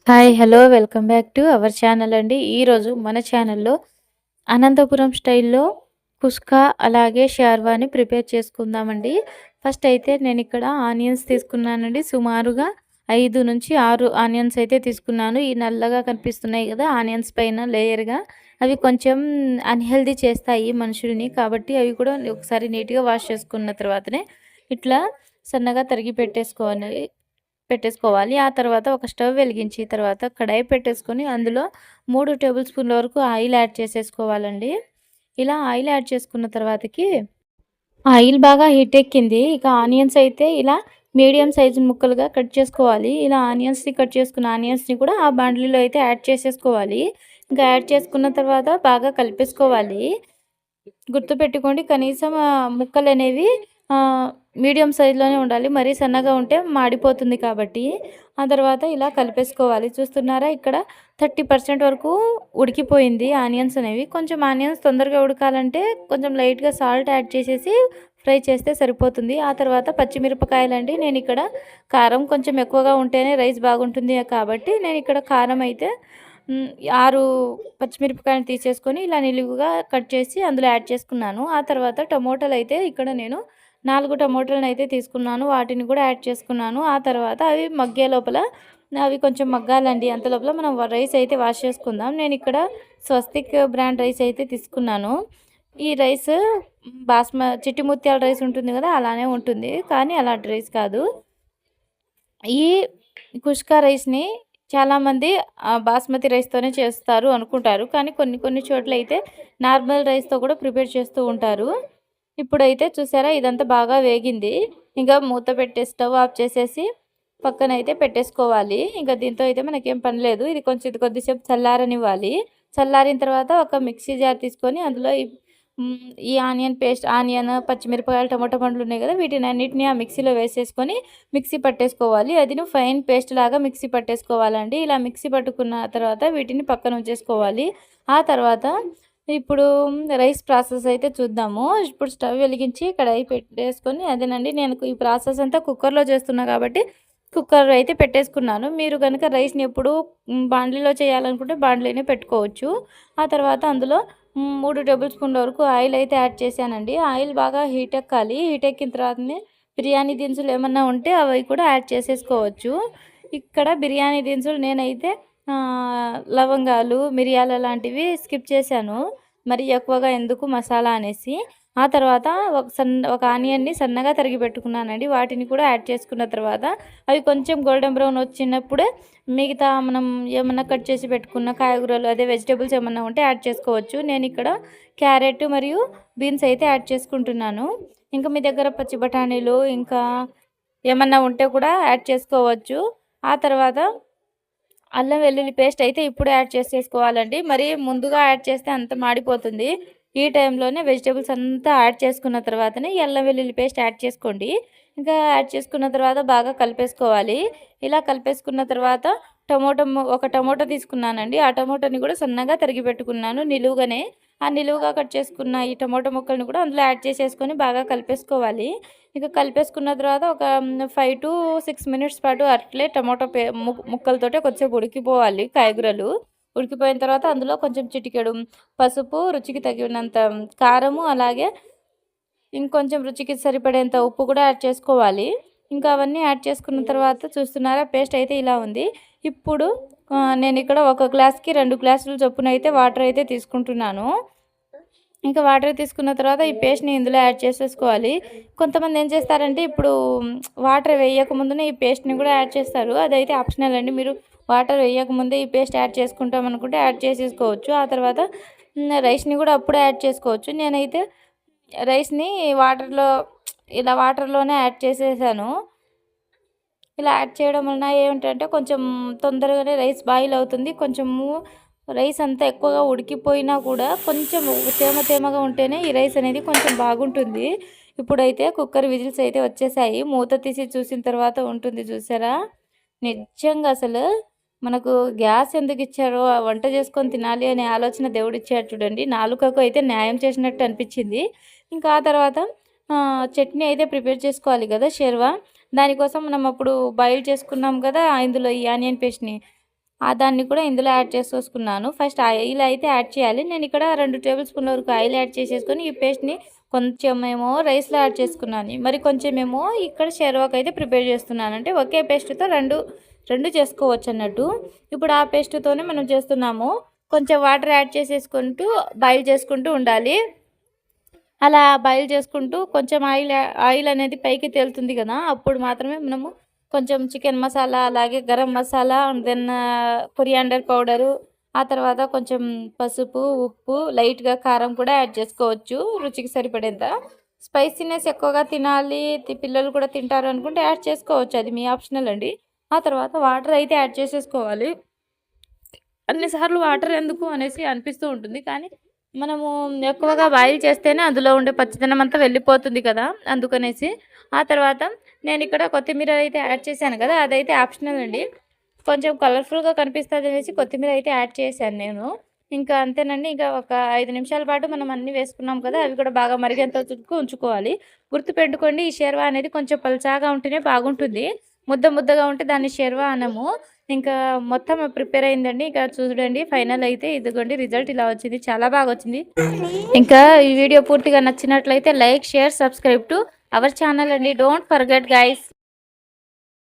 Hi! Hello! Welcome back to our channel అండి. ఈరోజు మన ఛానల్‌లో అనంతపురం స్టైల్‌లో కుస్కా అలాగే షార్వాని ప్రిపేర్ చేసుకుందామండి. ఫస్ట్ అయితే నేనిక్కడ ఆనియన్స్ తీసుకున్నానండి. సుమారుగా 5-6 ఆనియన్స్ అయితే తీసుకున్నాను. ఈ నల్లగా కనిపిస్తున్నాయి గదా! ఆనియన్స్ పైన లేయర్‌గా అవి కొంచెం అన్‌హెల్తీ చేస్తాయి మనుషుల్ని. కాబట్టి అవి కూడా ఒకసారి నీట్‌గా వాష్ చేసుకున్న తర్వాతనే ఇట్లా సన్నగా తరిగి పెట్టేసుకోవాలి. ఆ తర్వాత ఒక స్టవ్ వెలిగించి తర్వాత కడాయి పెట్టేసుకొని అందులో 3 టేబుల్ స్పూన్ల వరకు ఆయిల్ యాడ్ చేసేసుకోవాలండి. ఇలా ఆయిల్ యాడ్ చేసుకున్న తర్వాతకి ఆయిల్ బాగా హీట్ ఎక్కింది. ఇక ఆనియన్స్ అయితే ఇలా మీడియం సైజు ముక్కలుగా కట్ చేసుకోవాలి. ఇలా కట్ చేసుకున్న ఆనియన్స్‌ని కూడా ఆ బాండ్లీలో అయితే యాడ్ చేసేసుకోవాలి. ఇంకా యాడ్ చేసుకున్న తర్వాత బాగా కలిపేసుకోవాలి. గుర్తుపెట్టుకోండి కనీసం ముక్కలనేవి ఆహ్, మీడియం సైజులోనే ఉండాలి. మరీ సన్నగా ఉంటే మాడిపోతుంది కాబట్టి. ఆ తర్వాత ఇలా కలిపేసుకోవాలి. చూస్తున్నారా ఇక్కడ 30% వరకు ఉడికిపోయింది ఆనియన్స్ అనేవి. కొంచెం ఆనియన్స్ తొందరగా ఉడకాలంటే కొంచెం లైట్‌గా సాల్ట్ యాడ్ చేసేసి ఫ్రై చేస్తే సరిపోతుంది. ఆ తర్వాత పచ్చిమిరపకాయలండి. నేనిక్కడ కారం కొంచెం ఎక్కువగా ఉంటేనే రైస్ బాగుంటుంది కాబట్టి నేనిక్కడ కారం అయితే 6 పచ్చిమిరపకాయలు తీసేసుకొని ఇలా నిలువుగా కట్ చేసి అందులో యాడ్ చేసుకున్నాను. ఆ తర్వాత టమోటాలైతే ఇక్కడ నేను 4 టమోటాలనైతే తీసుకున్నాను. వాటిని కూడా యాడ్ చేసుకున్నాను. ఆ తర్వాత అవి మగ్గే లోపల అవి కొంచెం మగ్గాలండి. అంత లోపల మనం రైస్ అయితే వాష్ చేసుకుందాం. నేనిక్కడ స్వస్తిక్ బ్రాండ్ రైస్ అయితే తీసుకున్నాను. ఈ రైస్ చిట్టి ముత్యాల రైస్ ఉంటుంది గదా! అలానే ఉంటుంది. కానీ అలాంటి రైస్ కాదు. ఈ కుష్కా రైస్‌ని చాలామంది బాస్మతి రైస్‌తోనే చేస్తారు అనుకుంటారు. కానీ కొన్ని కొన్ని చోట్లయితే నార్మల్ రైస్‌తో కూడా ప్రిపేర్ చేస్తూ ఉంటారు. ఇప్పుడైతే చూసారా ఇదంతా బాగా వేగింది. ఇంకా మూత పెట్టేసి స్టవ్ ఆఫ్ చేసేసి పక్కనైతే పెట్టేసుకోవాలి. ఇంకా దీంతో అయితే మనకేం పని లేదు. ఇది కొద్దిసేపు చల్లారనివ్వాలి. చల్లారిన తర్వాత ఒక మిక్సీ జార్ తీసుకొని అందులో ఈ ఆనియన్, పచ్చిమిరపకాయలు, టమాటా పండ్లున్నాయి గదా! వీటినన్నిటిని ఆ మిక్సీలో వేసేసుకొని మిక్సీ పట్టేసుకోవాలి. అదిను ఫైన్ పేస్ట్ లాగా మిక్సీ పట్టేసుకోవాలండి. ఇలా మిక్సీ పట్టుకున్న తర్వాత వీటిని పక్కన ఉంచేసుకోవాలి. ఆ తర్వాత ఇప్పుడు రైస్ ప్రాసెస్ అయితే చూద్దాము. ఇప్పుడు స్టవ్ వెలిగించి కడాయి పెట్టేసుకొని అదేనండి నేను ఈ ప్రాసెస్ అంతా కుక్కర్‌లో చేస్తున్నా కాబట్టి కుక్కర్ అయితే పెట్టేసుకున్నాను. మీరు గనుక రైస్‌ని ఎప్పుడు బాండ్లీలో చేయాలనుకుంటే బాండ్లీనే పెట్టుకోవచ్చు. ఆ తర్వాత అందులో 3 టేబుల్ స్పూన్ల వరకు ఆయిల్ అయితే యాడ్ చేశానండి. ఆయిల్ బాగా హీట్ ఎక్కాలి. హీట్ ఎక్కిన తర్వాతనే బిర్యానీ దినుసులు ఏమన్నా ఉంటే అవి కూడా యాడ్ చేసేసుకోవచ్చు. ఇక్కడ బిర్యానీ దినుసులు నేనైతే లవంగాలు, మిరియాలు అలాంటివి స్కిప్ చేశాను. మరి ఎక్కువగా ఎందుకు మసాలా అనేసి. ఆ తర్వాత ఒక ఆనియన్‌ని సన్నగా తరిగి పెట్టుకున్నానండి. వాటిని కూడా యాడ్ చేసుకున్న తర్వాత అవి కొంచెం గోల్డెన్ బ్రౌన్ వచ్చినప్పుడే మిగతా మనం ఏమన్నా కట్ చేసి పెట్టుకున్న కాయగూరలు అదే వెజిటబుల్స్ ఏమన్నా ఉంటే యాడ్ చేసుకోవచ్చు. నేనిక్కడ క్యారెట్ మరియు బీన్స్ అయితే యాడ్ చేసుకుంటున్నాను. ఇంకా మీ దగ్గర పచ్చి బఠానీలు ఇంకా ఏమన్నా ఉంటే కూడా యాడ్ చేసుకోవచ్చు. ఆ తర్వాత అల్లం వెల్లుల్లి పేస్ట్ అయితే ఇప్పుడు యాడ్ చేసేసుకోవాలండి. మరి ముందుగా యాడ్ చేస్తే అంత మాడిపోతుంది. ఈ టైంలోనే వెజిటబుల్స్ అంతా యాడ్ చేసుకున్న తర్వాతనే ఈ అల్లం వెల్లుల్లి పేస్ట్ యాడ్ చేసుకోండి. ఇంకా యాడ్ చేసుకున్న తర్వాత బాగా కలిపేసుకోవాలి. ఇలా కలిపేసుకున్న తర్వాత ఒక టమోటా తీసుకున్నానండి. ఆ టమోటాని కూడా సన్నగా తరిగి పెట్టుకున్నాను నిలువుగానే. ఆ నిలువుగా కట్ చేసుకున్న ఈ టమోటా ముక్కల్ని కూడా అందులో యాడ్ చేసేసుకొని బాగా కలిపేసుకోవాలి. ఇక కలిపేసుకున్న తర్వాత ఒక 5-6 మినిట్స్ పాటు అట్లే టమాటో ముక్కలతోటే కొద్దిసేపు ఉడికిపోవాలి కాయగూరలు. ఉడికిపోయిన తర్వాత అందులో కొంచెం చిటికెడు పసుపు, రుచికి తగినంత కారము, అలాగే ఇంకొంచెం రుచికి సరిపడేంత ఉప్పు కూడా యాడ్ చేసుకోవాలి. ఇంకా అవన్నీ యాడ్ చేసుకున్న తర్వాత చూస్తున్నారా పేస్ట్ అయితే ఇలా ఉంది. ఇప్పుడు నేనిక్కడ ఒక గ్లాస్‌కి 2 గ్లాసుల చొప్పున అయితే వాటర్ అయితే తీసుకుంటున్నాను. ఇంకా వాటర్ తీసుకున్న తర్వాత ఈ పేస్ట్‌ని ఇందులో యాడ్ చేసేసుకోవాలి. కొంతమంది ఏం చేస్తారంటే ఇప్పుడు వాటర్ వేయకముందునే ఈ పేస్ట్‌ని కూడా యాడ్ చేస్తారు. అదైతే ఆప్షనల్ అండి. మీరు వాటర్ వేయకముందే ఈ పేస్ట్ యాడ్ చేసుకుంటాం అనుకుంటే యాడ్ చేసేసుకోవచ్చు. ఆ తర్వాత రైస్‌ని కూడా అప్పుడే యాడ్ చేసుకోవచ్చు. నేనైతే రైస్‌ని వాటర్‌లో వాటర్‌లోనే యాడ్ చేసేసాను. ఇలా యాడ్ చేయడం వలన ఏమిటంటే కొంచెం తొందరగానే రైస్ బాయిల్ అవుతుంది. కొంచెము రైస్ అంతా ఎక్కువగా ఉడికిపోయినా కూడా కొంచెం తేమగా ఉంటేనే ఈ రైస్ అనేది కొంచెం బాగుంటుంది. ఇప్పుడైతే కుక్కర్ విజిల్స్ అయితే వచ్చేసాయి. మూత తీసి చూసిన తర్వాత ఉంటుంది చూసారా? నిజంగా అసలు మనకు గ్యాస్ ఎందుకిచ్చారో, ఆ వంట చేసుకొని తినాలి అనే ఆలోచన దేవుడిచ్చాడు చూడండి. నాలుకకు అయితే న్యాయం చేసినట్టు అనిపిచ్చింది. ఇంకా ఆ తర్వాత చట్నీ అయితే ప్రిపేర్ చేసుకోవాలి గదా! షెర్వా. దానికోసం మనం అప్పుడు బాయిల్ చేసుకున్నాం గదా! ఇందులో ఈ ఆనియన్ పేస్ట్‌ని. దాన్ని కూడా ఇందులో యాడ్ చేసేసుకున్నాను. ఫస్ట్ ఆయిల్ అయితే యాడ్ చేయాలి. నేను ఇక్కడ 2 టేబుల్ స్పూన్ల వరకు ఆయిల్ యాడ్ చేసేసుకొని ఈ పేస్ట్‌ని కొంచెమేమో రైస్‌లో యాడ్ చేసుకున్నాను. మరి కొంచెమేమో ఇక్కడ షెర్వాకైతే ప్రిపేర్ చేస్తున్నాను. అంటే ఒకే పేస్ట్‌తో రెండు చేసుకోవచ్చన్నట్టు. ఇప్పుడు ఆ పేస్ట్‌తోనే మనం చేస్తున్నాము. కొంచెం వాటర్ యాడ్ చేసేసుకుంటూ బాయిల్ చేసుకుంటూ ఉండాలి. అలా బాయిల్ చేసుకుంటూ కొంచెం ఆయిల్ అనేది పైకి తేలుతుంది కదా! అప్పుడు మాత్రమే మనము కొంచెం చికెన్ మసాలా, అలాగే garam masala, then coriander powder, ఆ తర్వాత కొంచెం పసుపు, ఉప్పు, లైట్‌గా కారం కూడా యాడ్ చేసుకోవచ్చు రుచికి సరిపడేంత. స్పైసీనెస్ ఎక్కువగా తినాలి, పిల్లలు కూడా తింటారు అనుకుంటే యాడ్ చేసుకోవచ్చు. అది మీ ఆప్షనల్ అండి. ఆ తర్వాత వాటర్ అయితే యాడ్ చేసేసుకోవాలి. అన్ని సార్లు వాటర్ ఎందుకు అనేసి అనిపిస్తూ ఉంటుంది. కానీ మనము ఎక్కువగా బాయిల్ చేస్తేనే అందులో ఉండే పచ్చిదనం అంతా వెళ్ళిపోతుంది కదా! అందుకనేసి. ఆ తర్వాత నేనిక్కడ కొత్తిమీర అయితే యాడ్ చేశాను కదా! అదైతే ఆప్షనల్ అండి. కొంచెం కలర్‌ఫుల్‌గా కనిపిస్తదనేసి కొత్తిమీర అయితే యాడ్ చేశాను నేను. ఇంకా అంతేనండి. ఇంకా ఒక 5 నిమిషాల పాటు మనం అన్నీ వేసుకున్నాం కదా! అవి కూడా బాగా మరిగేంత వరకు ఉంచుకోవాలి. గుర్తుపెట్టుకోండి, ఈ షేర్వా అనేది కొంచెం పల్చగా ఉంటేనే బాగుంటుంది. ముద్దగా ఉంటే దాన్ని షేర్వా అనము. ఇంకా మొత్తం ప్రిపేర్ అయిందండి. ఇక చూడండి, ఫైనల్ అయితే ఇదిగోండి రిజల్ట్ ఇలా వచ్చింది. చాలా బాగొచ్చింది. ఇంకా ఈ వీడియో పూర్తిగా నచ్చినట్లయితే like, share, subscribe to our channel అండి. Don't forget guys.